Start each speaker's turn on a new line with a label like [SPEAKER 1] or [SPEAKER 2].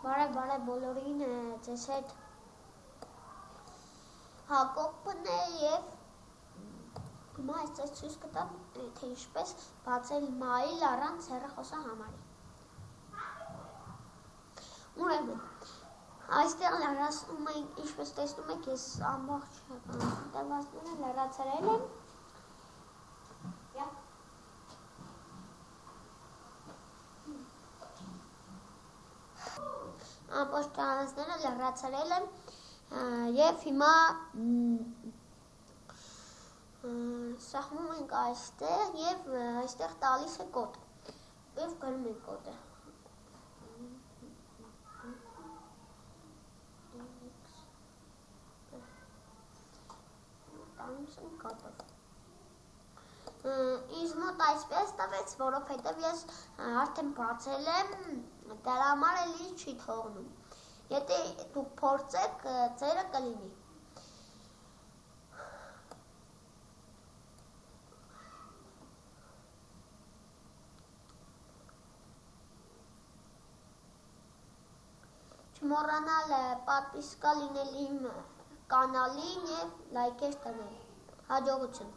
[SPEAKER 1] Բարև բոլորին, ձեզ հետ Հակոբն է և հիմա այստեղ ցույց կտամ, թե ինչպես բացել մայիլ առանց հեռախոսահամարի։ Ուրեմն, այստեղ լրացնում ենք, ինչպես տեսնում եք, ես ամբողջ տևածները լրացրել եմ։ Ամբողջ տևածները լրացրել եմ և հիմա սեղմում ենք այստեղ և այստեղ տալիս է կոդ և գրում ենք կոդը։ Ինձ մոտ այսպես տվեց, որովհետև ես արդեն բացել եմ, դրա համար էլի չի թողնում։ Եթե դուք փորձեք, ձերը կլինի։ Չմոռանալ պատվիսկա լինել իմ կանալին և լայքեր տնել։ Հաջողություն։